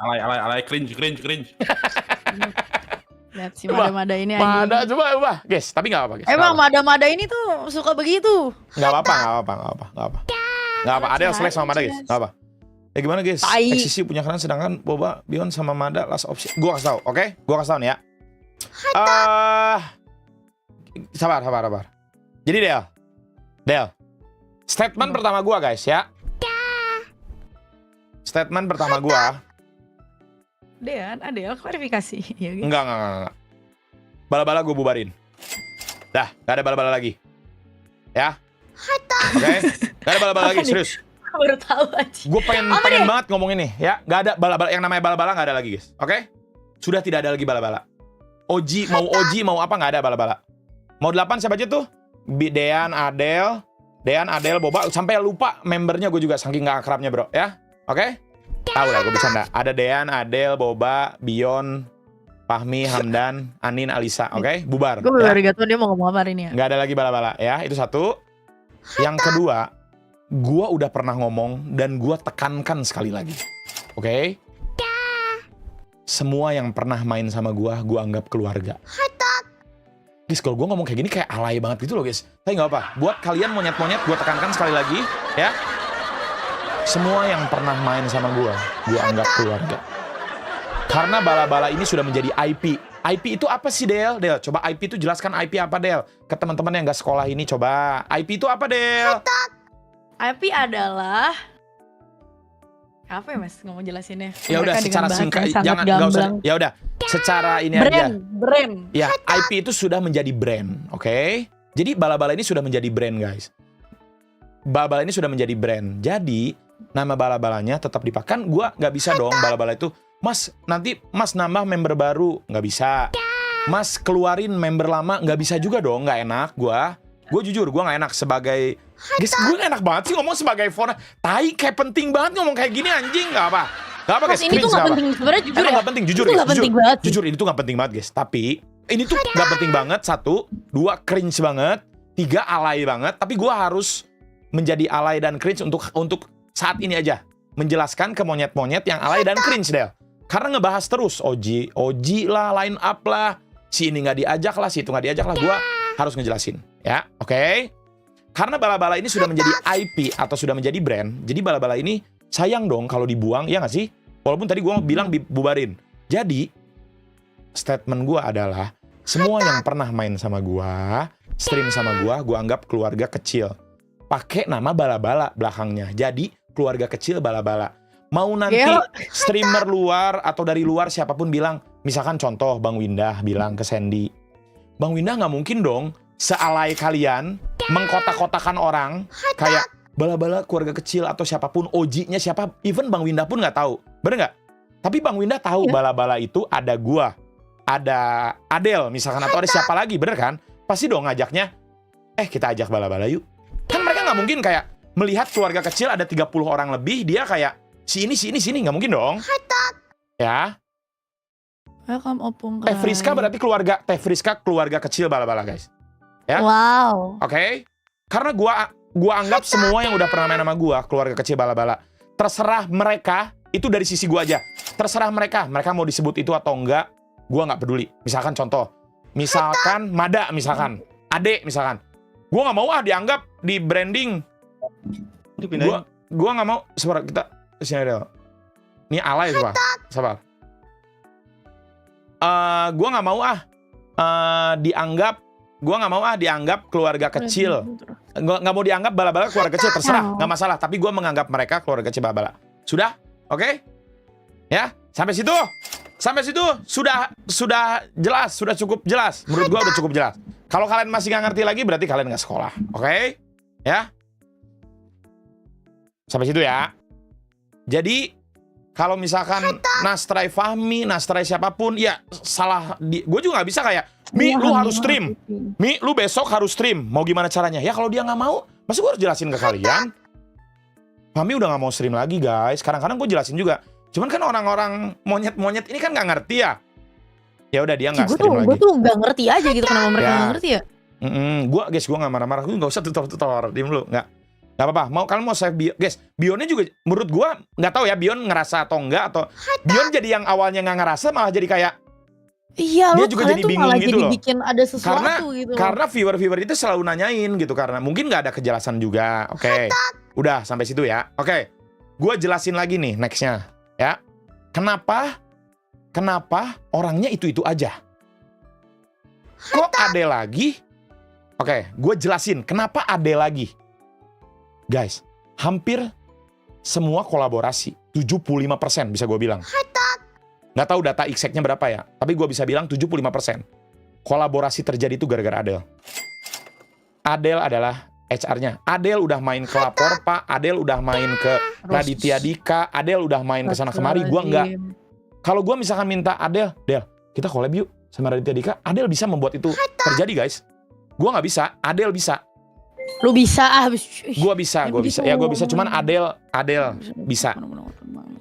alay, cringe. Lihat si Coba, Mada-Mada ini Mada, anjing. coba. Guys, tapi gak apa-apa guys. Emang Mada-Mada ini tuh suka begitu. Gak apa-apa. Ada yang selek sama Mada guys. Gak apa. Gimana guys? Tai. XCC punya kanan sedangkan Boba, Bion sama Mada last option. Gua kasih tau, oke? Gua kasih tau nih ya. Sabar. Jadi Del. Statement pertama gua guys ya. Statement pertama gua. Adel klarifikasi. Ya, gitu. Enggak. Bala-bala gue bubarin. Dah, gak ada bala-bala lagi. Ya. Oke? Gak ada bala-bala lagi, serius. Baru tahu aja. Gue pengen banget ngomong ini, ya. Gak ada bala-bala, yang namanya bala-bala gak ada lagi, guys. Oke? Sudah tidak ada lagi bala-bala. Oji mau apa gak ada bala-bala. Mau 8 siapa aja tuh? Dean, Adel, Boba. Sampai lupa membernya gue juga, saking gak akrabnya bro, ya. Oke? Tahu lah, gue bercanda. Ada Dean, Adel, Boba, Bion, Fahmi, Hamdan, Anin, Alisa, oke? Bubar. Gue baru gak tau dia mau ngomong apa hari ini ya. Gak ada lagi bala-bala, ya. Itu satu. Yang kedua, gue udah pernah ngomong dan gue tekankan sekali lagi. Oke? Semua yang pernah main sama gue anggap keluarga. Guys, kalau gue ngomong kayak gini kayak alay banget gitu loh, guys. Tapi gak apa. Buat kalian monyet-monyet, gue tekankan sekali lagi, ya. Semua yang pernah main sama gue anggap keluarga. Karena bala-bala ini sudah menjadi IP. IP itu apa sih, Del? Coba IP itu jelaskan IP apa, Del? Ke teman-teman yang gak sekolah ini, coba. IP itu apa, Del? IP adalah apa ya mas ngomong jelasinnya? Ya udah secara singkat, jangan nggak usah. Ya udah secara ini aja. Brand. Ya, IP itu sudah menjadi brand, oke? Jadi bala-bala ini sudah menjadi brand, guys. Bala-bala ini sudah menjadi brand. Jadi nama bala-balanya tetap dipakai. Kan gue nggak bisa dong bala-bala itu. Mas, nanti Mas nambah member baru. Nggak bisa. Mas keluarin member lama. Nggak bisa juga dong. Nggak enak gue. Gue jujur, gue nggak enak sebagai... Guys, gue nggak enak banget sih ngomong sebagai founder. Tai, kayak penting banget ngomong kayak gini anjing. Nggak apa. Nggak apa, guys. Mas, ini tuh nggak penting. Sebenarnya jujur ya. Nggak penting, jujur. Itu nggak penting banget. Jujur, ini tuh nggak penting banget, guys. Tapi, ini tuh nggak penting banget. 1, 2, cringe banget. 3, alay banget. Tapi gue harus menjadi alay dan cringe untuk saat ini aja. Menjelaskan ke monyet-monyet yang alay dan cringe, Del. Karena ngebahas terus Oji lah, line up lah, si ini nggak diajak lah, si itu nggak diajak lah, gue harus ngejelasin, ya, oke? Karena bala-bala ini sudah menjadi IP atau sudah menjadi brand, jadi bala-bala ini sayang dong kalau dibuang, ya nggak sih? Walaupun tadi gue bilang bubarin. Jadi statement gue adalah semua yang pernah main sama gue, stream sama gue anggap keluarga kecil. Pakai nama bala-bala belakangnya. Jadi keluarga kecil bala-bala. Mau nanti streamer luar atau dari luar siapapun bilang, misalkan contoh Bang Windah bilang ke Sandy, Bang Windah nggak mungkin dong sealai kalian mengkotak-kotakan orang kayak bala-bala keluarga kecil atau siapapun, Oji-nya siapa, even Bang Windah pun nggak tahu, bener nggak? Tapi Bang Windah tahu bala-bala itu ada gua, ada Adel misalkan, atau ada siapa lagi, bener kan? Pasti dong ngajaknya, kita ajak bala-bala yuk. Kan mereka nggak mungkin kayak melihat keluarga kecil ada 30 orang lebih, dia kayak si ini, nggak mungkin dong. Ya. Welcome Opung. Teh Friska berarti keluarga kecil bala-bala, guys. Ya. Wow. Oke. Karena gua anggap semua yang udah pernah main sama gua keluarga kecil bala-bala. Terserah mereka, itu dari sisi gua aja. Terserah mereka mau disebut itu atau enggak, gua nggak peduli. Misalkan contoh, Mada misalkan, Ade misalkan. Gua nggak mau dianggap di branding. Gua nggak mau. Sebentar, kita sini Del. Ini alay coba. Sabar. Gua nggak mau dianggap keluarga kecil. Nggak mau dianggap bala-bala keluarga kecil, terserah, nggak masalah. Tapi gua menganggap mereka keluarga kecil bala-bala. Sudah? Oke? Ya, sampai situ sudah jelas, sudah cukup jelas. Menurut gua udah cukup jelas. Kalau kalian masih nggak ngerti lagi, berarti kalian nggak sekolah. Oke? Ya? Sampai situ ya. Jadi kalau misalkan Nastrai Fahmi, Nastrai siapapun, ya salah. Gue juga nggak bisa kayak, Mi, lu harus stream. Mi, lu besok harus stream. Mau gimana caranya? Ya kalau dia nggak mau, masa gue harus jelasin ke kalian? Fahmi udah nggak mau stream lagi, guys. Kadang-kadang gue jelasin juga. Cuman kan orang-orang monyet-monyet ini kan nggak ngerti ya. Ya udah dia nggak stream lagi. Gue tuh nggak ngerti aja gitu, kenapa mereka nggak ngerti ya? Gue nggak marah-marah. Gue nggak usah tutor-tutor. Diem lu, nggak Nggak apa-apa. Kalian mau save Bion, guys. Bionnya juga menurut gua nggak tahu ya Bion ngerasa atau enggak, atau Bion jadi yang awalnya nggak ngerasa malah jadi kayak Iya, dia lo juga kalian jadi tuh bingung malah gitu jadi loh. bikin ada sesuatu gitu. Karena viewer itu selalu nanyain gitu, karena mungkin nggak ada kejelasan juga. Oke. Udah sampai situ ya. Oke. Gua jelasin lagi nih nextnya ya. Kenapa orangnya itu aja? Kok ada lagi? Oke, gue jelasin kenapa ada lagi. Guys, hampir semua kolaborasi, 75% bisa gue bilang. Nggak tahu data exactnya berapa ya, tapi gue bisa bilang 75%. Kolaborasi terjadi itu gara-gara Adele. Adele adalah HR-nya. Adele udah main ke Lapor Pak, Adele udah main ke Raditya Dika, Adele udah main ke sana kemari, gue enggak. Kalau gue misalkan minta Adele, Del, kita collab yuk sama Raditya Dika, Adele bisa membuat itu terjadi, guys. Gue nggak bisa, Adele bisa. Lu bisa Gue bisa. Ya gue bisa, cuman Adele bisa.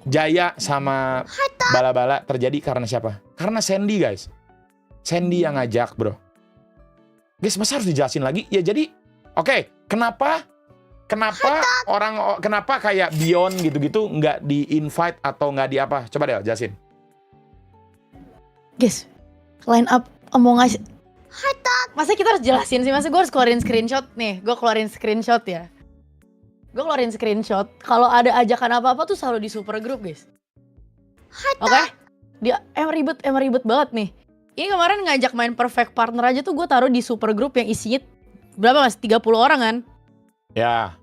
Jaya sama Bala-Bala terjadi karena siapa? Karena Sandy, guys. Sandy yang ngajak, bro. Guys, masa harus dijelasin lagi? Ya jadi, oke, kenapa kayak Bion gitu-gitu nggak di-invite atau nggak di apa? Coba deh, jelasin. Guys, line up mau ngasih. Masa kita harus jelasin sih? Masa gue harus keluarin screenshot nih? Gue keluarin screenshot ya. Gue keluarin screenshot. Kalau ada ajakan apa-apa tuh selalu di super group, guys. Oke? Dia emang ribet banget nih. Ini kemarin ngajak main perfect partner aja tuh gue taruh di super group yang isinya berapa mas? 30 orang kan? Ya.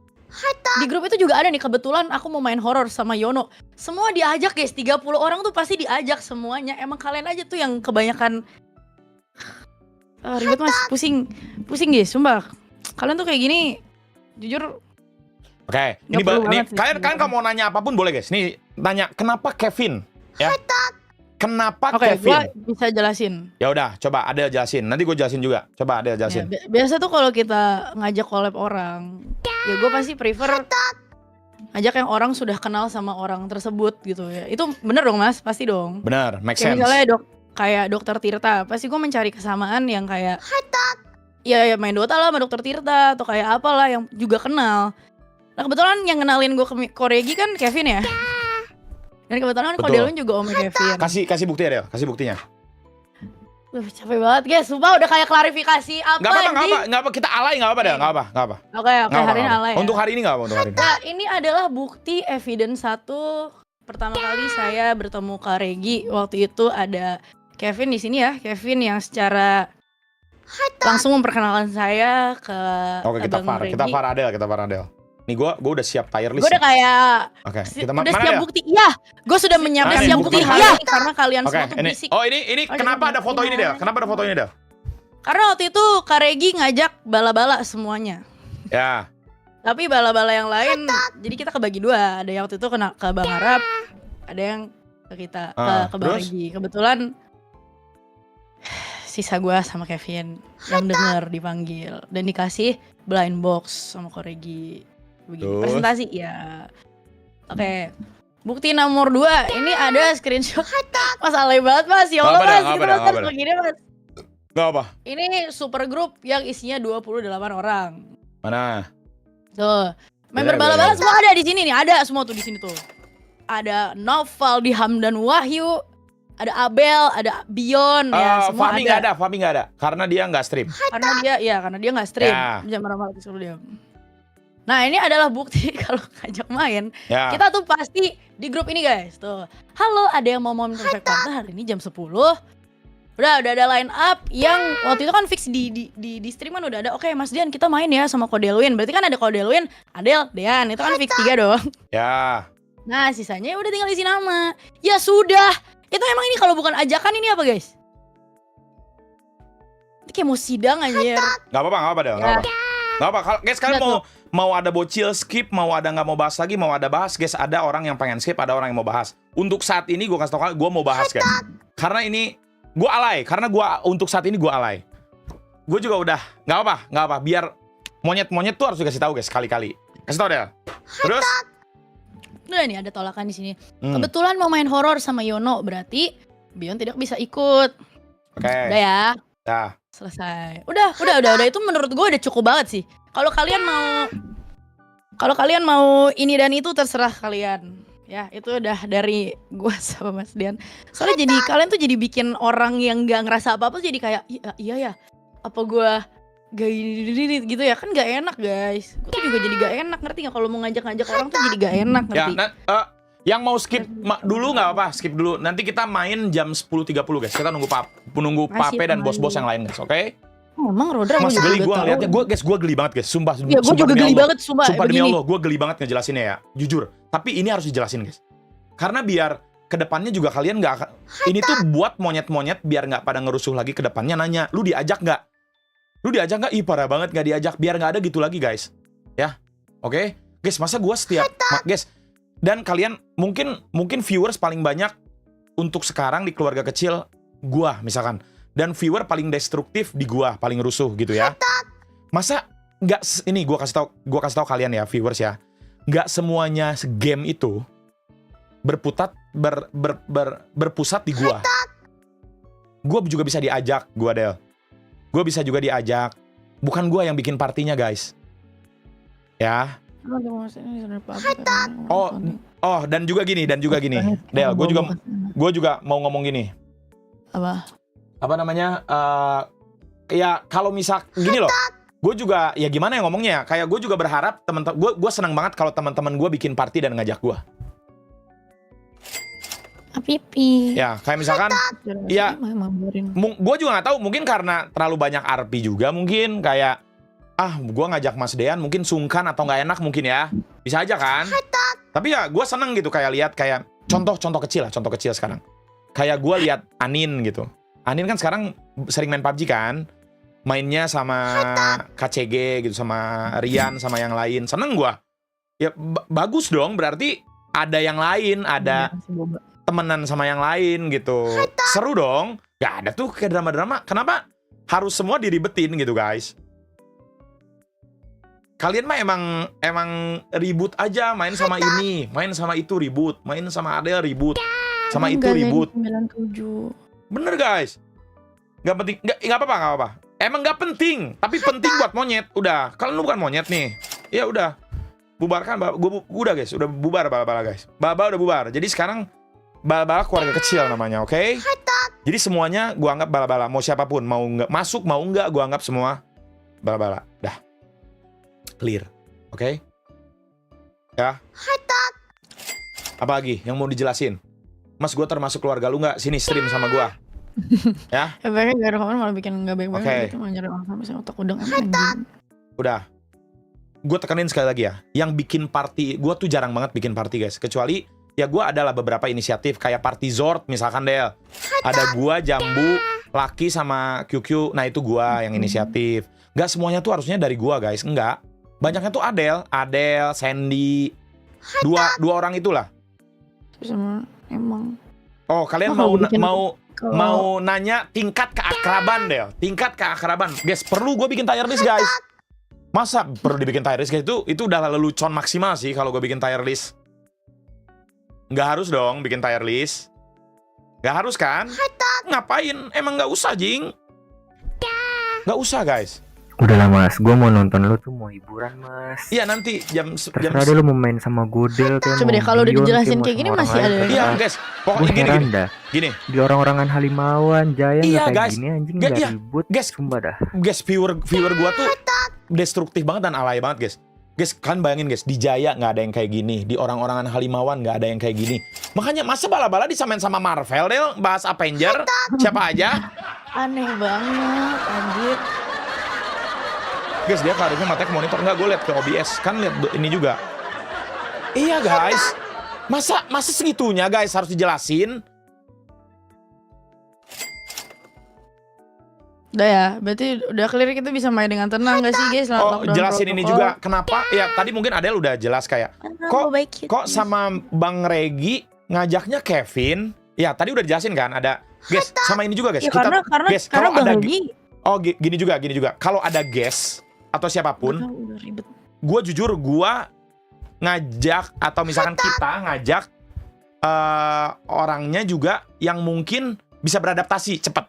Di grup itu juga ada nih, kebetulan aku mau main horror sama Yono. Semua diajak, guys. 30 orang tuh pasti diajak semuanya. Emang kalian aja tuh yang kebanyakan ribet mas, pusing guys, sumpah. Kalian tuh kayak gini, jujur. Oke, ini kalian kalau mau nanya apapun boleh, guys. Nih nanya kenapa Kevin? Ya. Kenapa Kevin? Oke, gue bisa jelasin. Ya udah, coba Adele jelasin. Nanti gue jelasin juga. Coba Adele jelasin. Ya, biasa tuh kalau kita ngajak collab orang, ya gue pasti prefer ngajak yang orang sudah kenal sama orang tersebut gitu ya. Itu bener dong mas, pasti dong. Bener, make Kayak sense. misalnya kayak Dokter Tirta, pasti gue mencari kesamaan yang kayak ya main Dota lah sama Dokter Tirta atau kayak apalah yang juga kenal. Nah kebetulan yang kenalin gue ke Koregi kan Kevin ya. Dan kebetulan kan Kodelun juga omnya Kevin. Kasih bukti ya, Del. Kasih buktinya. Capek banget guys, sumpah udah kayak klarifikasi apa Nggak apa, kita alay nggak apa, Del. Nggak apa. Oke, hari ini alay ya. Untuk hari ini nggak apa, untuk hari ini. Nah, ini adalah bukti evidence satu. Pertama kali saya bertemu Kak Regi, waktu itu ada Kevin di sini ya, Kevin yang secara langsung memperkenalkan saya ke Oke, kita far Adele. Nih gue udah siap tier list. Gue udah kayak udah siap bukti. Iya, gue sudah menyiapkan siap bukti. Iya, karena kalian semua tuh berisik. Oh ini kenapa ada foto ini, Del? Kenapa ada foto ini, Del? Karena waktu itu Kak Regi ngajak bala-bala semuanya. Ya. Tapi bala-bala yang lain, jadi kita kebagi dua. Ada yang waktu itu kena ke Bang Arab, ada yang ke kita ke Bang Regi. Kebetulan sisa gue sama Kevin yang denger dipanggil dan dikasih blind box sama Kak Regi. Begini, presentasi ya. Oke. Bukti nomor 2, ini ada screenshot. Mas alay banget mas, ya Allah mas, kita harus begini mas. Gak apa. Ini super group yang isinya 28 orang. Mana? Tuh, member bala-bala semua ada di sini nih, ada semua tuh di sini tuh. Ada Noval, Diham dan Wahyu, ada Abel, ada Bion ya, semua Fahmi ada. Fahmi nggak ada, karena dia nggak stream. Karena dia nggak stream. Jam berapa disuruh dia. Nah ini adalah bukti kalau ngajak main, kita tuh pasti di grup ini guys. Tuh, halo ada yang mau main Perfect Partner hari ini jam 10. Udah ada line up yang waktu itu kan fix di stream kan udah ada. Oke Mas Dian kita main ya sama Kodelwin. Berarti kan ada Kodelwin, Adel, Dian. Itu kan fix 3 dong. Ya. Nah sisanya udah tinggal isi nama. Ya sudah. Itu emang ini kalau bukan ajakan ini apa guys? Ini kayak mau sidang anjir. Gak apa-apa Del. Gak apa, guys kalian mau ada bocil skip, mau ada nggak mau bahas lagi, mau ada bahas, guys ada orang yang pengen skip, ada orang yang mau bahas. Untuk saat ini gue kasih tau kalian, gue mau bahas guys. Karena ini gue alay, karena gue untuk saat ini gue alay. Gue juga udah nggak apa, biar monyet tuh harus dikasih tahu guys sekali-kali. Kasih tau deh. Terus? Udah nih ada tolakan di sini. Kebetulan mau main horor sama Yono, berarti Bion tidak bisa ikut. Oke. Udah ya. Ya. Selesai. Udah itu menurut gue udah cukup banget sih. Kalau kalian mau Kalau kalian mau ini dan itu terserah kalian. Ya, itu udah dari gua sama Mas Dian. Soalnya jadi kalian tuh jadi bikin orang yang nggak ngerasa apa-apa jadi kayak iya ya. Apa gua gak ini gitu ya, kan gak enak guys. Gue tuh juga jadi gak enak, ngerti gak? Kalau mau ngajak-ngajak orang tuh jadi gak enak, ngerti? Ya, yang mau skip dulu nggak apa-apa, skip dulu. Nanti kita main jam 10.30 guys. Kita nunggu Pape dan bos-bos yang lain guys, oke? Emang Rodra Mas geli gue ngeliatnya, gue geli banget guys, sumpah. Ya, gue juga geli banget, sumpah demi Allah, gue geli banget ngejelasinnya ya, jujur. Tapi ini harus dijelasin guys, karena biar kedepannya juga kalian nggak akan. Ini tuh buat monyet-monyet biar nggak pada ngerusuh lagi kedepannya nanya, lu diajak nggak? Lu diajak nggak? Ih parah banget nggak diajak, biar nggak ada gitu lagi guys. Ya, oke? Guys, masa gue guys, dan kalian mungkin viewers paling banyak untuk sekarang di keluarga kecil gue misalkan. Dan viewer paling destruktif di gua, paling rusuh gitu ya. Masa nggak, ini gua kasih tahu kalian ya viewers ya, nggak semuanya game itu berpusat di gua. Gua juga bisa diajak, Del. Gua bisa juga diajak. Bukan gua yang bikin partinya guys. Ya. Oh, dan juga gini. Del, gua juga mau ngomong gini. Apa namanya, ya kalau misal gini loh, gue juga ya gimana ya ngomongnya, kayak gue juga berharap teman-teman gue senang banget kalau teman-teman gue bikin party dan ngajak gue. Pipi. Ya kayak misalkan, ya gue juga nggak tahu, mungkin karena terlalu banyak RP juga mungkin kayak gue ngajak Mas Dean mungkin sungkan atau nggak enak mungkin ya, bisa aja kan. Tapi ya gue seneng gitu kayak lihat kayak contoh kecil sekarang, kayak gue lihat Anin gitu. Anin kan sekarang sering main PUBG kan, mainnya sama KCG gitu, sama Rian, sama yang lain. Seneng gua. Ya bagus dong, berarti ada yang lain, ada temenan sama yang lain gitu. Seru dong. Gak ada tuh kayak drama-drama. Kenapa harus semua diribetin gitu guys? Kalian mah emang ribut aja, main sama ini, main sama itu ribut, main sama Adel ribut, sama itu ribut. 97. Bener guys, nggak penting, nggak apa-apa. Emang nggak penting, tapi penting buat monyet. Udah, kalian bukan monyet nih, ya udah bubarkan. Udah guys, udah bubar bala-bala guys. Bala udah bubar. Jadi sekarang bala-bala keluarga kecil namanya, oke? Jadi semuanya gua anggap bala-bala. Mau siapapun, mau nggak masuk, mau nggak, gua anggap semua bala-bala. Dah, clear, oke? Ya. Apa lagi yang mau dijelasin? Mas, gue termasuk keluarga lu nggak? Sini stream sama gue. Ya? Efeknya gak ada komen malah bikin gak baik-baik gitu. Mau nyari orang sampai otak udang anjing. Udah. Gue tekenin sekali lagi ya. Yang bikin party, gue tuh jarang banget bikin party guys. Kecuali, ya gue adalah beberapa inisiatif. Kayak party Zord misalkan Del. Ada gue, Jambu, Laki sama QQ. Nah itu gue yang inisiatif. Gak semuanya tuh harusnya dari gue guys. Enggak. Banyaknya tuh Adel, Sandy. Dua orang itulah. Sama emang. Oh, kalian mau nanya tingkat keakraban Del. Tingkat keakraban. Guys, perlu gue bikin tier list guys. Masa perlu dibikin tier list guys? Itu udah lelucon maksimal sih kalau gue bikin tier list. Nggak harus dong bikin tier list. Nggak harus kan? Ngapain? Emang nggak usah Jing. Nggak usah guys. Udahlah Mas, gue mau nonton lu tuh, mau hiburan Mas. Iya nanti jam terserah deh lu mau main sama Godel kayak. Coba deh kalau udah dijelasin kayak gini masih ada. Iya guys, pokoknya gini. Di orang-orangan Halimawan, Jaya iya, kayak guys. gini anjing gak ribut. Guys, sumpah dah. Guys, viewer gua tuh destruktif banget dan alay banget guys. Guys, kan bayangin guys, di Jaya nggak ada yang kayak gini, di orang-orangan Halimawan nggak ada yang kayak gini. Makanya masa bala-bala disamain sama Marvel Del, bahas Avenger, siapa aja? Aneh banget, anjir. Guys, dia harusnya matanya ke monitor. Enggak, gue liat ke OBS. Kan lihat ini juga. Iya guys. Masa segitunya guys harus dijelasin? Udah ya, berarti udah clear kita bisa main dengan tenang gak sih guys? Oh, jelasin ini juga. Kenapa? Ya tadi mungkin Adel udah jelas kayak. Kok sama Bang Regi ngajaknya Kevin? Ya tadi udah dijelasin kan. Ada guys, sama ini juga guys. Ya, karena kalau Bang ada Regi. Oh gini juga. Kalau ada guest atau siapapun, gue jujur gue ngajak atau misalkan kita ngajak orangnya juga yang mungkin bisa beradaptasi cepat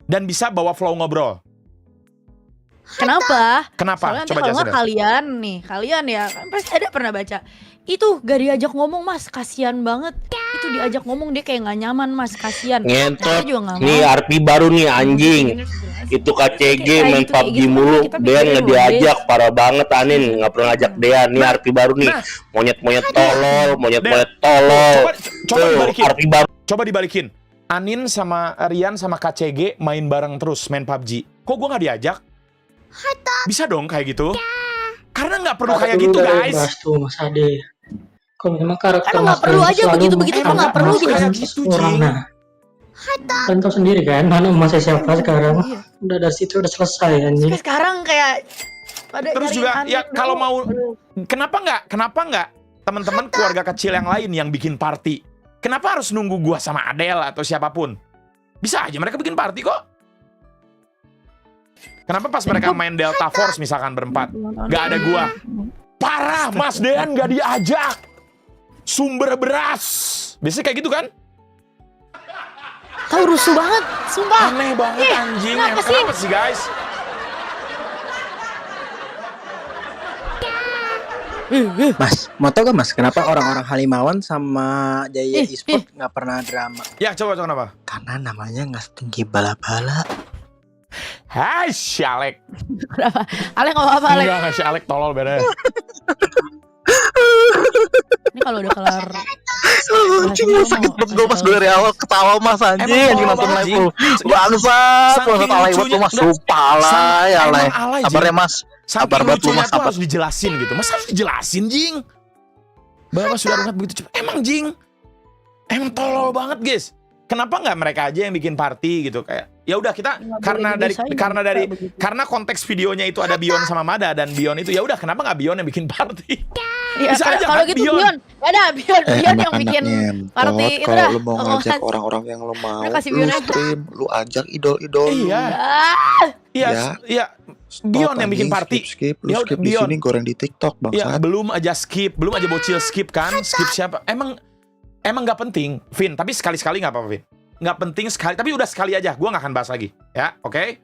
dan bisa bawa flow ngobrol. Kenapa? Kenapa? Soalnya nanti Coba kalau nggak jelasin. kalian ya kan pasti ada pernah baca. Itu gak diajak ngomong mas, kasihan banget. Itu diajak ngomong dia kayak nggak nyaman mas, kasihan. Ngentot. Juga nggak Nih mau. RP baru nih anjing. Itu KCG main gitu, PUBG gitu. mulu. Kita Dean pikirin nggak dulu, diajak, parah banget Anin. Nggak pernah ngajak Dean. Nih RP baru nih. Monyet-monyet tolol, monyet-monyet tolol. Coba dibalikin. RP baru. Coba dibalikin. Anin sama Rian sama KCG main bareng terus main PUBG. Kok gue nggak diajak? Bisa dong kayak gitu. Karena nggak perlu kayak gitu guys. Tuh Mas Ade. Kok memang karakter Karena nggak perlu aja begitu-begitu tuh nggak perlu gitu. Kayak gitu orang. Jing. Nah, kan tahu sendiri kan mana emasnya siapa sekarang. Iya. Udah dari situ udah selesai anjing. Tapi sekarang kayak pada Terus nyariin juga Anin ya kalau dulu. mau Aduh. kenapa nggak teman-teman keluarga kecil yang lain yang bikin party? Kenapa harus nunggu gua sama Adele atau siapapun? Bisa aja mereka bikin party kok. Kenapa pas mereka main Delta Force misalkan berempat nggak ada gua? Parah, Mas Dean nggak diajak. Sumber beras. Biasanya kayak gitu kan? Tahu rusuh banget, sumpah. Aneh banget anjing. kenapa Kenapa sih? sih guys? Mas, mau tau gak mas, kenapa orang-orang Halimawan sama Jaya Esport nggak pernah drama? Ya coba kenapa? Karena namanya nggak setinggi bala-bala. Hai, si Alek. Kenapa? Alek nggak apa-apa Alek. Enggak, si Alek tolol bener. Ini kalau udah kelar. Anjing, sakit banget gue pas gue dari awal ketawa mas anjing, anjing nonton live lu. Bangsat, Saking masa alay banget lu mas, sumpah alay, alay. Emang alay, Kabarnya mas, Saking kabar banget lu lucunya mas, tuh apa? harus dijelasin gitu. Mas harus dijelasin, Jing. Bahwa sudah rungat begitu cepat. Emang, Jing. Emang tolol banget, guys. Kenapa nggak mereka aja yang bikin party gitu kayak ya udah kita karena konteks videonya itu ada Bion sama Mada dan Bion itu ya udah kenapa nggak Bion yang bikin party? Ya, Bisa aja kalau kan, gitu Bion. Bion. Ya udah Bion yang bikin party itu dah. Kalau lu mau ngajak orang-orang yang lu mau, Udah kasih lu Bion aja. stream, lu ajak idol-idol lu. Iya. Iya, Stop, Bion yang bikin anjing, party. skip, lu Ya skip udah, di Bion. sini goreng di TikTok Ya bangsat. belum aja bocil skip kan? Skip siapa? Emang nggak penting, Vin. Tapi sekali-sekali nggak apa-apa, Vin. Nggak penting sekali, tapi udah sekali aja. Gua nggak akan bahas lagi, ya, oke?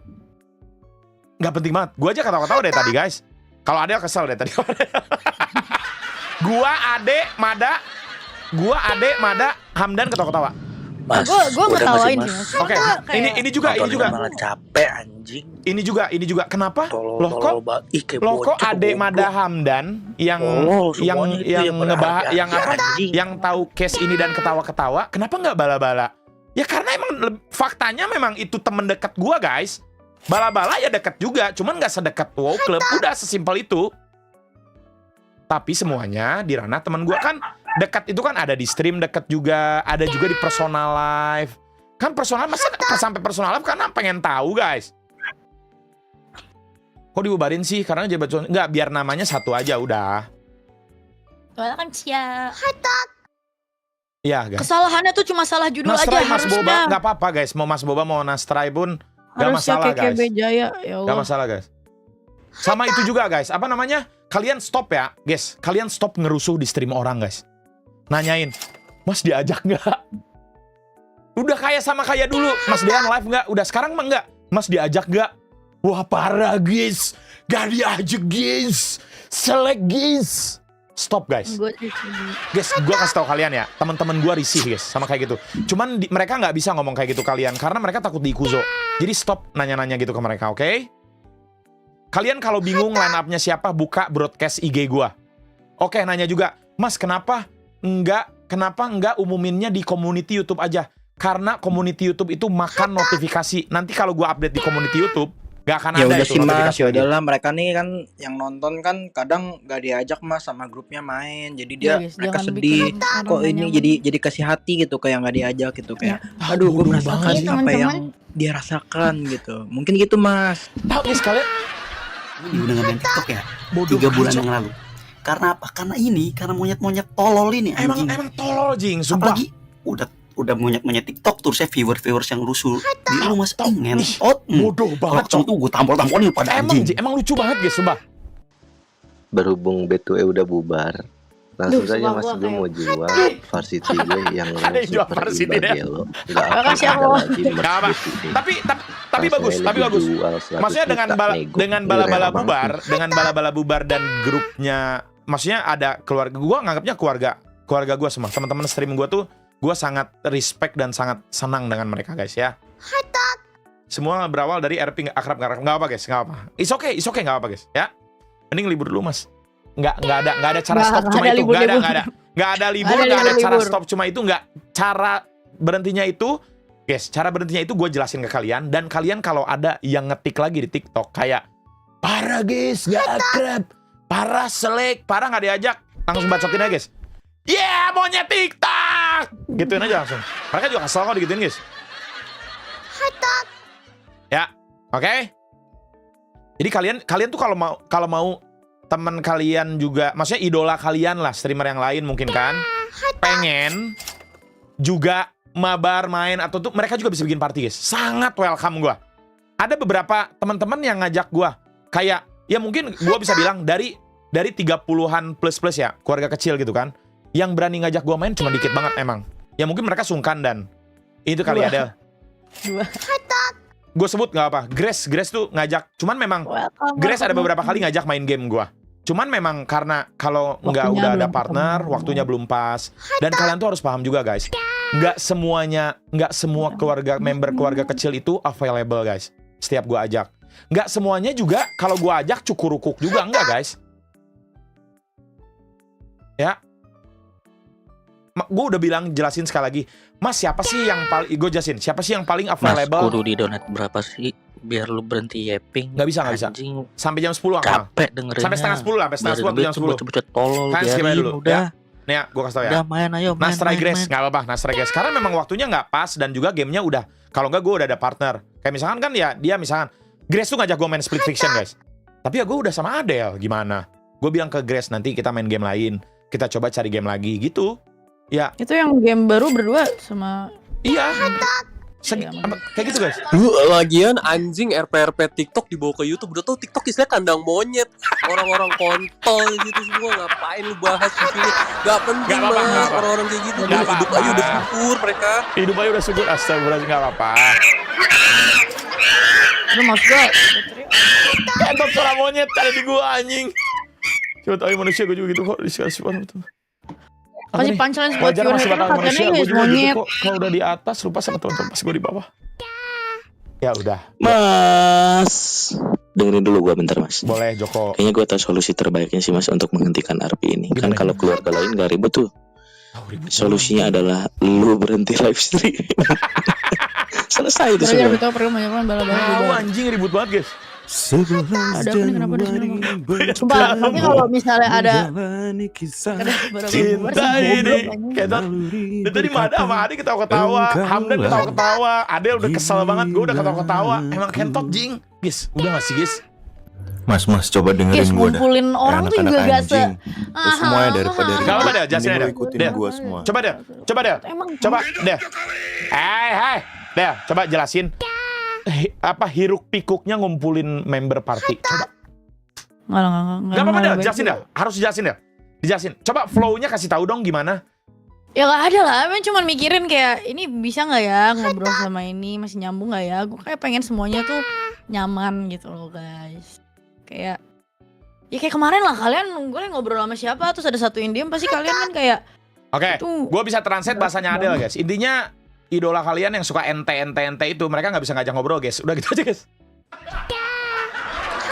Nggak penting banget. Gua aja ketawa-ketawa dari tadi, guys. Kalau ada kesel dari tadi. Gua Ade, Mada, Hamdan ketawa-ketawa. Mas, Gue ngetawain mas. sih mas. Oke, ini juga. malah capek anjing. Ini juga. Kenapa? Loh Tolol banget. Ih, kayak kok bocah, Ade goblok. Mada Hamdan yang Tolol semuanya itu yang ngebahas berharga, yang apa? anjing. Yang tahu case ini dan ketawa-ketawa, kenapa nggak bala-bala? Ya karena emang faktanya memang itu temen dekat gua, guys. Bala-bala ya dekat juga, cuman nggak sedekat WoW Club. Udah sesimpel itu. Tapi semuanya di ranah teman gua kan dekat itu kan ada di stream dekat juga, ada juga di personal live. Kan personal masa sampai personal live karena pengen tahu, guys. Kok dibubarin sih? Karena jabat nggak biar namanya satu aja udah. Soalnya kan siap. Iya, guys. Kesalahannya tuh cuma salah judul aja Nastrai Mas Boba harusnya. nggak apa-apa, guys. Mau Mas Boba mau Nastrai pun nggak Harusnya masalah, guys. KKB Jaya. Ya Gak Allah. masalah, guys. Sama itu juga, guys. Apa namanya? Kalian stop ya, guys. Kalian stop ngerusuh di stream orang, guys. Nanyain, Mas diajak nggak? Udah kayak dulu. Mas Dean live nggak? Udah sekarang mah nggak. Mas diajak nggak? Wah parah, guys. Gak diajak, guys. Selek, guys. Stop, guys. Guys, gue kasih tahu kalian ya, teman-teman gue risih, guys, sama kayak gitu. Cuman mereka nggak bisa ngomong kayak gitu kalian karena mereka takut diikuzo. Jadi stop nanya-nanya gitu ke mereka, oke? Kalian kalau bingung line up-nya siapa, buka broadcast IG gue. Oke, nanya juga, Mas kenapa enggak umuminnya di community YouTube aja? Karena community YouTube itu makan notifikasi. Nanti kalau gue update di community YouTube, gak akan Ya ada udah itu sih mas, notifikasi ya lagi. udahlah mereka nih kan yang nonton kan kadang gak diajak mas sama grupnya main, jadi dia Iya, guys, mereka jangan sedih. bikin orang Kok gak ini nyaman. jadi kasih hati gitu kayak nggak diajak gitu kayak, Ah, aduh gue bodoh merasakan banget. Iya, apa teman-teman. yang dia rasakan gitu. Mungkin gitu mas. Tahu nih sekalian. Udah nggak main TikTok ya? Bodoh 3 bulan aja. yang lalu. Karena apa? Karena monyet-monyet tolol ini Emang anjing. tolol, Jing, sumpah. Apalagi udah monyet-monyet TikTok terus saya viewers yang rusuh di rumah Ih, ngentot. bodoh banget, Klakson tuh gue tampol-tampolin pada Emang, anjing. Jing, emang lucu banget, guys, sumpah. Berhubung B2E udah bubar, Langsung Duh, saja sumpah Mas, gua gue kayak- mau jual varsity gue yang Ada yang jual super varsity iba dia. gelo. Nggak akan Makasih, ada Allah. lagi Nggak apa. Mercedes ini. Tapi bagus, tapi bagus. Maksudnya dengan bala-bala bubar dan grupnya, maksudnya ada keluarga gua, nganggapnya keluarga gua semua, teman-teman stream gua tuh gua sangat respect dan sangat senang dengan mereka guys ya. Semua berawal dari RP akrab apa guys, nggak apa. It's okay nggak apa guys ya. Mending libur dulu Mas. Nggak ada cara Nggak stop ada cuma itu, libur-libur. nggak ada libur, nggak ada cara stop cuma itu, nggak cara berhentinya itu. Guys, cara berhentinya itu gue jelasin ke kalian. Dan kalian kalau ada yang ngetik lagi di TikTok kayak parah guys, gak akrab, parah selek, parah gak diajak, langsung bacotin aja guys. Yeah, maunya TikTok, gituin aja langsung. Mereka juga kesel kok digituin guys. Ya, oke. Jadi kalian tuh kalau mau teman kalian juga, maksudnya idola kalian lah, streamer yang lain mungkin kan, pengen juga mabar main atau tuh mereka juga bisa bikin party guys. Sangat welcome gua. Ada beberapa teman-teman yang ngajak gua. Kayak ya mungkin gua bisa bilang dari 30-an plus ya, keluarga kecil gitu kan. Yang berani ngajak gua main cuma dikit banget emang. Ya mungkin mereka sungkan dan itu kali ada. Gue sebut nggak apa. Grace tuh ngajak. Cuman memang Grace ada beberapa kali ngajak main game gua. Cuman memang karena kalau nggak udah ada partner, waktunya belum pas. Dan kalian tuh harus paham juga guys. Nggak semua member keluarga kecil itu available guys. Setiap gua ajak. Nggak semuanya juga kalau gua ajak cukurukuk juga enggak guys. Ya. Gue udah jelasin sekali lagi. Mas siapa sih yang paling, gue jelasin, siapa sih yang paling available? Mas kudu di donat berapa sih biar lu berhenti yapping? Nggak bisa. Anjing, sampai jam 10 capek dengerinnya. Sampai setengah 10 lah, sampai setengah 10 jam 10. Bocet tolol, Kalian skip aja dulu. udah. Ya. Nih ya, gue kasih tau ya. Udah main ayo, Nastray Grace, nggak apa-apa, Nastray Grace. Karena memang waktunya nggak pas dan juga gamenya udah, kalau nggak gue udah ada partner. Kayak misalkan kan ya, dia misalkan, Grace tuh ngajak gue main Split Fiction guys. Tapi ya gue udah sama Adele, gimana? Gue bilang ke Grace, nanti kita main game lain. Kita coba cari game lagi, gitu. Ya. Itu yang game baru berdua sama... Iya. Kayak gitu guys. Lagian anjing RP TikTok dibawa ke YouTube. Udah tau TikTok isinya kandang monyet. Orang-orang kontol gitu semua. Ngapain lu bahas di sini? Gak penting mas. Orang-orang kayak gitu. Hidup aja udah syukur mereka. Hidup aja udah syukur. Astagfirullahaladzim, gak apa-apa. Lu maksud gue Kentot suara monyet ada di gua anjing. Coba tahu manusia gue juga gitu kok. Disiapa betul. kasih punchline buat Wajar viewer masih hater bakal manusia, katanya gue guys juga gitu monyet. kok. Kalau udah di atas lupa sama teman-teman pas gue di bawah. Ya udah. Mas, dengerin dulu gua bentar mas. Boleh Joko. Kayaknya gua tahu solusi terbaiknya sih mas untuk menghentikan RP ini. Kan kalau keluarga lain gak ribet tuh. Solusinya adalah lu berhenti live stream. Selesai itu semua. Kita perlu banyak bala-bala. Anjing ribut banget guys. Ada apa nih, kenapa di sini? Sumpah, nanti kalau misalnya ada cinta ini Kentot itu di mana sama Adi ketawa-ketawa, Hamdan ketawa-ketawa, Adel udah kesel banget, gue udah ketawa-ketawa. Emang Kentot jing guys, udah gak sih guys? Mas coba dengerin gue dah. ngumpulin orang tuh juga gak se semuanya daripada Gak apa Del, jelasin aja ikutin Del. gue semua. Coba Del Hai Del, coba jelasin apa hiruk pikuknya ngumpulin member party. Coba. Gak apa-apa Del, jelasin Del. Harus jelasin Del. Dijelasin. Coba flow-nya kasih tahu dong gimana. Ya gak ada lah, emang cuma mikirin kayak ini bisa gak ya ngobrol sama ini, masih nyambung gak ya. Gue kayak pengen semuanya tuh nyaman gitu loh guys. Kayak ya kayak kemarin lah, kalian gue ngobrol sama siapa terus ada satu yang diem, pasti kalian kan kayak Oke, gue bisa translate bahasanya Adel guys. Intinya idola kalian yang suka ente itu mereka nggak bisa ngajak ngobrol guys. Udah gitu aja guys.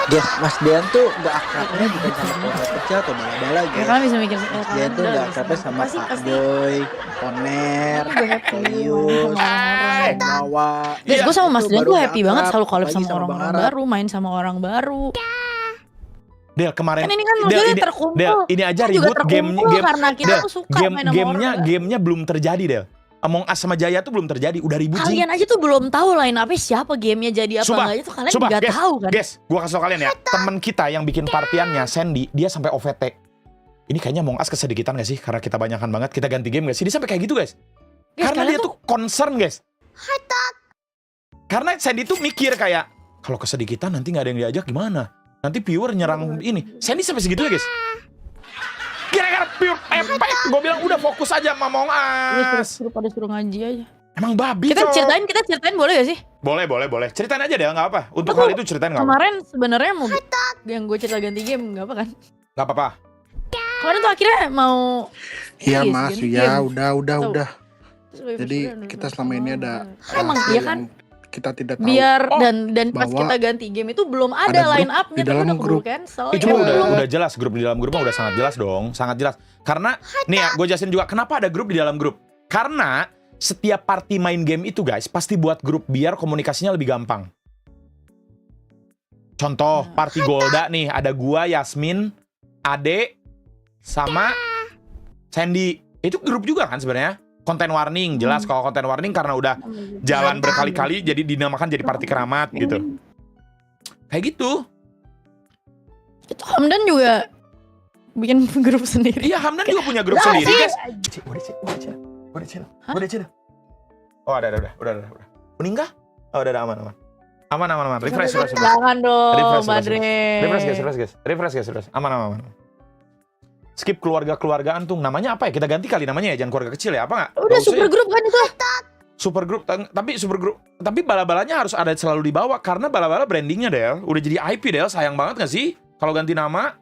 Guys, Mas Dian tuh gak akrabnya bukan sama keluarga kecil atau bala-bala ya guys. kalian bisa mikir Mas Dian tuh gak akrabnya sama Pak Boy, Koner, Polius, Bawa. Guys, gue sama Mas Dian Baru tuh gak happy banget akrab, selalu collab apalagi sama sama orang-orang Bang Arab. baru, main sama orang baru. Del kemarin Kan ini kan Del, maksudnya ini, terkumpul. Del, ini aja Kan juga ribut terkumpul karena kita tuh suka main sama orang. gamenya belum terjadi Del. Among Us sama Jaya tuh belum terjadi, udah ribut sih. Kalian aja tuh belum tahu line up-nya siapa, gamenya jadi apa enggaknya tuh kalian juga guys, tahu kan. Guys, gua kasih tau kalian ya, temen kita yang bikin partiannya Sandy, dia sampai OVT. Ini kayaknya Among Us kesedikitan gak sih? Karena kita banyakan banget, kita ganti game gak sih? Dia sampai kayak gitu guys. Karena dia tuh concern guys. Karena Sandy tuh mikir kayak, kalau kesedikitan nanti gak ada yang diajak gimana? Nanti viewer nyerang ini. Sandy sampai segitu ya guys. Kira-kira pure epek. Gue bilang udah fokus aja sama Among Us. Pada suruh ngaji aja. Emang babi Kita Cok. ceritain boleh gak sih? Boleh. Ceritain aja deh, nggak apa. Untuk hal itu ceritain nggak apa. Kemarin sebenarnya mau yang gue cerita ganti game nggak apa kan? Nggak apa-apa. Kemarin tuh akhirnya mau. Iya Yes, mas, ganti ya game. udah. Terus Jadi kita selama ini ada Emang rahasia iya kan? yang kita tidak tahu. Biar dan pas bahwa kita ganti game itu belum ada grup line up-nya di tapi dalam udah keburu grup. cancel. Itu Ya, udah jelas, grup di dalam grup mah udah sangat jelas dong, sangat jelas. Karena nih ya, gue jelasin juga kenapa ada grup di dalam grup. Karena setiap party main game itu guys pasti buat grup biar komunikasinya lebih gampang. Contoh party Golda nih, ada gua, Yasmin, Ade, sama Sandy. Itu grup juga kan sebenarnya. Konten warning jelas kalau konten warning karena udah jalan berkali-kali jadi dinamakan jadi party keramat gitu. Kayak gitu. Itu Hamdan juga bikin grup sendiri. Iya, Hamdan juga punya grup sendiri, guys. Udah chill. Oh, udah. Meninggal? Oh, udah aman. Aman. Refresh. Jangan dong, Refresh, Badre. Refresh guys. Aman. Skip keluarga-keluargaan tuh. Namanya apa ya? Kita ganti kali namanya ya, jangan keluarga kecil ya, apa nggak? Udah super grup kan itu. Super grup, tapi bala-balanya harus ada selalu di bawah karena bala-bala brandingnya Del, udah jadi IP Del, sayang banget nggak sih kalau ganti nama?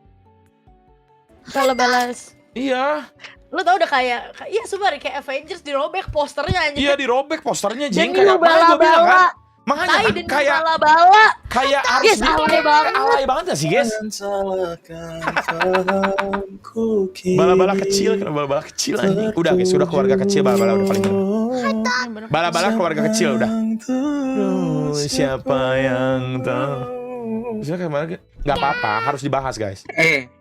Kalau balas. Iya. Lu tau udah kayak iya super kayak Avengers dirobek posternya aja. Iya dirobek posternya Dan Jing kayak apa gue bilang kan? Makanya kan kayak harus alay banget gak sih guys? Bala-bala kecil, bala-bala kecil anjing. Udah guys, sudah keluarga kecil bala-bala udah paling bener. Bala-bala keluarga kecil udah. Siapa yang tahu? Bisa kayak nggak apa-apa, harus dibahas guys.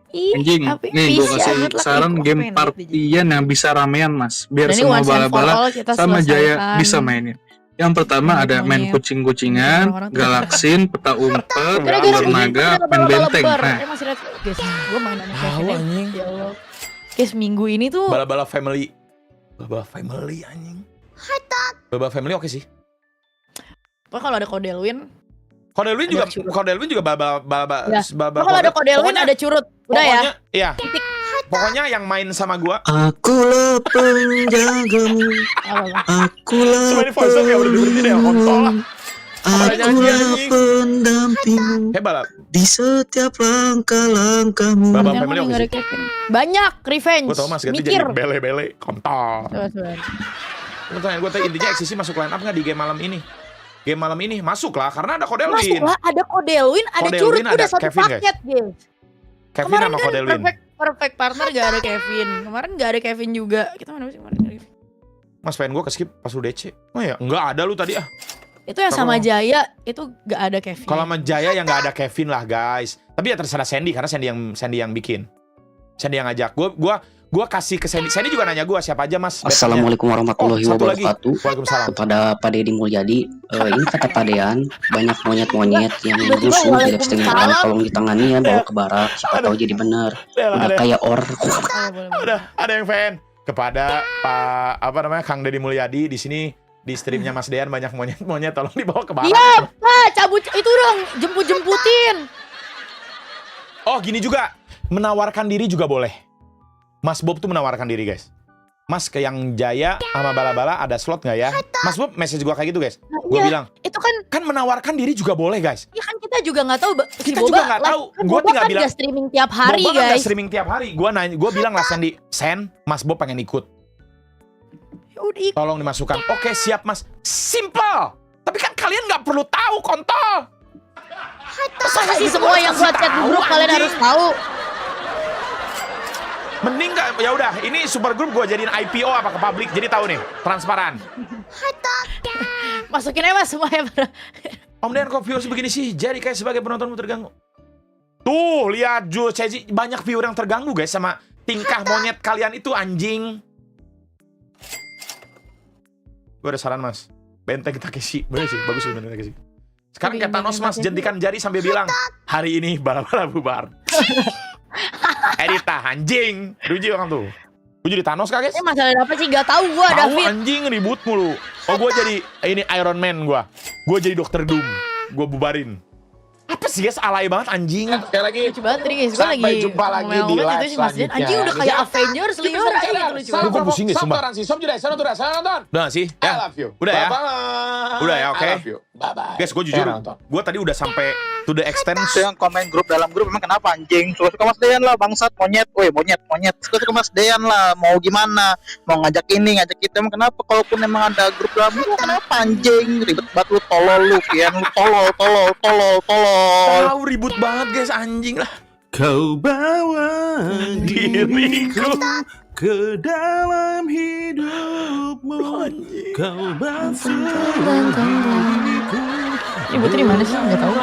Anjing, nih gue kasih saran game partian yang bisa ramean mas, biar semua bala-bala sama Jaya bisa mainin. Yang pertama ada main kucing-kucingan, galaksin, peta umpet, naga, main benteng. Nah, gue main sama Kevin ya Allah. Guys, minggu ini tuh Bala-bala family. Bala-bala family anjing. Bala-bala family oke sih. pokoknya kalau ada Kodelwin Kodelwin juga bala-bala. Kalau ada Kodelwin ada curut. Udah ya. Iya. Pokoknya yang main sama gua. Akulah penjagamu. Akulah penjagamu. Akulah pendampingmu. Di setiap langkah-langkahmu. Baba family oke sih. Banyak revenge. Gua tau mas ganti Mikir. jadi bele-bele kontol. Gue tanya intinya XCC masuk line up nggak di game malam ini? Game malam ini masuk lah karena ada Kodelwin. Masuk lah, ada Kodelwin, ada curut, udah satu Kevin, paket guys. Kevin Kemarin sama kan Kodelwin. perfect partner gak ada Kevin. Kemarin gak ada Kevin juga. Kita mana sih kemarin? Mas pengen gue skip pas UDC. Oh ya, enggak ada lu tadi ah. Itu yang sama Jaya itu gak ada Kevin. Kalau sama Jaya yang nggak ada Kevin lah guys. Tapi ya terserah Sandy karena Sandy yang bikin. Sandy yang ngajak. Gue kasih ke Sandy. Sandy juga nanya gue siapa aja mas. Assalamualaikum warahmatullahi wabarakatuh. Waalaikumsalam. Kepada Pak Deddy Mulyadi, ini kata Pak Dean, banyak monyet-monyet yang rusuh di live streaming orang, tolong ditangani ya, bawa ke barak, siapa tahu jadi benar. Udah kayak Ada yang fan kepada Pak Kang Deddy Mulyadi di sini di streamnya Mas Dean banyak monyet tolong dibawa ke barak. Iya, cabut itu dong, jemput-jemputin. Oh gini juga, menawarkan diri juga boleh. Mas Bob tuh menawarkan diri guys. Mas ke yang Jaya sama Bala-Bala ada slot nggak ya? Mas Bob message gua kayak gitu guys. Gua bilang itu kan menawarkan diri juga boleh guys. Ya kan kita juga nggak tahu. Kita juga nggak tahu. Gua tinggal bilang streaming tiap hari Boba guys. Kan streaming tiap hari. Gua bilang lah Sandy, Mas Bob pengen ikut. Tolong dimasukkan. Oke siap mas. Simple. Tapi kan kalian nggak perlu tahu kontol. Masa sih semua yang gua chat di grup kalian harus tahu. Mending gak, ya udah, ini super group gue jadiin IPO apa ke publik, jadi tahu nih, transparan. Masukin aja mas semuanya. Om Dean kok viewers begini sih, jadi kayak sebagai penontonmu terganggu. Tuh, lihat Jules Cezi, banyak viewer yang terganggu guys sama tingkah monyet kalian itu anjing. Gue ada saran mas, Benteng Takeshi, bener sih, bagus sih Benteng Takeshi. Sekarang kayak Thanos mas, jentikan jari sambil bilang, hari ini bala-bala bubar. Edita anjing, ruji orang tuh. Gue jadi Thanos kah guys? Ini masalah apa sih? Gak tahu gue David. Anjing ribut mulu. Oh gue jadi ini Iron Man gue jadi Dr. Doom. Gue bubarin. Apa sih guys, alay banget anjing. Sekali lagi. Lucu banget tadi guys, gue lagi Sampai jumpa lagi di ngomel-ngomel live itu si Mas Dian. Anjing udah kayak Avengers liur aja gitu lucu banget. Gue pusing deh sumpah. Saya nonton. Udah gak sih? I Ya. love you. Udah ya? Bye-bye. Udah ya, oke. I love you. Bye-bye. Guys, gue jujur, gue tadi udah sampai to the extent. Yang komen grup dalam grup emang kenapa anjing? Suka Mas Dean lah bangsat monyet. Woi monyet. Suka Mas Dean lah. Mau gimana? Mau ngajak ini, ngajak kita emang kenapa? Kalaupun emang ada grup dalam grup kenapa anjing? Ribet banget lu tolol lu, Kian lu tolol. Tahu ribut banget guys, anjing lah. Kau bawa Diriku ke dalam hidupmu, kau basuh diriku. Ini Putri di mana sih? Nggak tahu.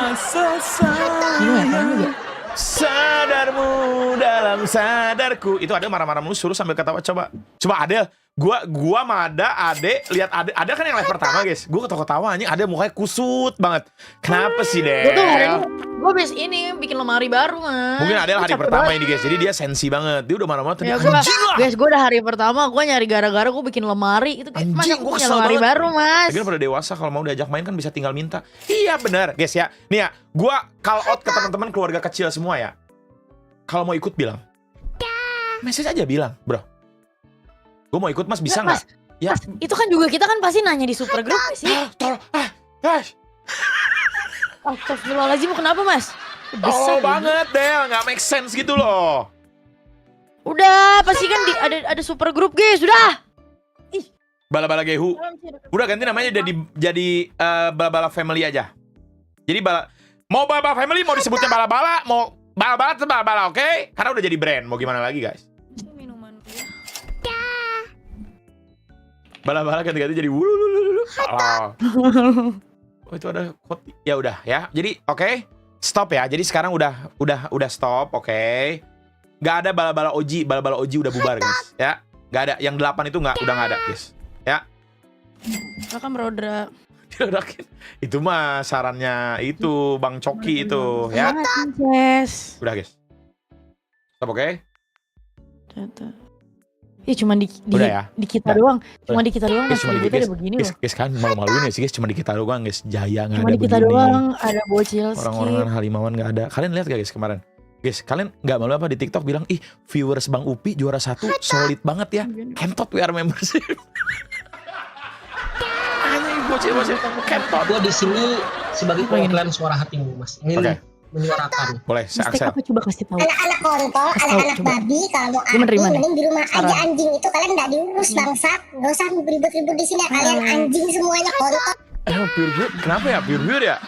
Ini nggak tahu juga. Sadarmu dalam sadarku. Itu ada marah-marah mulu, suruh sambil ketawa. Coba Adel. Gua sama Ade lihat Ade kan yang live pertama guys. Gua ketawa-ketawa anjing, Ade mukanya kusut banget. Kenapa sih Del? Gue abis ini bikin lemari baru Mas. Mungkin Adel hari pertama ini guys, jadi dia sensi banget. Dia udah marah-marah tadi. Ya, Anjing lah. Guys, gue udah hari pertama gue nyari gara-gara gue bikin lemari itu. Mas, Anjing, aku gua punya kesel lemari banget. baru Mas. Lagian pada dewasa kalau mau diajak main kan bisa tinggal minta. Iya benar guys ya. Nih ya, gua call out ke teman-teman keluarga kecil semua ya. Kalau mau ikut bilang. Message aja bilang, bro. Gue mau ikut Mas, bisa nggak? Ya. Mas, itu kan juga kita kan pasti nanya di super group sih. Tolong, Astagfirullahaladzim, kenapa Mas? Tolong banget Del, nggak make sense gitu loh. Udah, pasti kan ada super group guys, udah. Bala-bala Gehu. Udah ganti namanya jadi bala-bala family aja. Jadi mau bala-bala family, mau disebutnya bala-bala, mau bala-bala tetap bala-bala, oke? Karena udah jadi brand, mau gimana lagi guys? Bala-bala ganti-ganti jadi wululululu. Oh itu ada quote. Ya udah ya. Jadi oke. Stop ya. Jadi sekarang udah stop, oke. Gak ada bala-bala Oji udah bubar guys, ya. Gak ada, yang 8 itu udah gak ada guys, ya. Kan Brodra. Itu mah sarannya itu Bang Coki itu, ya. Udah guys. Stop, oke. Ya cuma di kita doang. Cuma di kita doang guys, Mas, ributnya ada begini loh. Guys kan malu-maluin ya sih guys, cuma di kita doang guys. Jaya gak Cuma ada di kita begini. doang ada bocil skip. Orang-orang Halimawan gak ada. Kalian lihat gak guys kemarin? Guys, kalian gak malu apa di TikTok bilang, ih viewers Bang Upi juara 1 solid banget ya. Kentot we are membership. Anjing bocil kentot. Gue di sini sebagai perwakilan suara hatimu Mas. Ingin menyuarakan. Boleh, saya Axel. Apa coba kasih tahu. Anak-anak kontol, anak-anak babi, kalau mau anjing mending di rumah aja anjing itu kalian nggak diurus bangsat, nggak usah ribut-ribut di sini kalian anjing semuanya kontol. Pure, kenapa ya pure ya?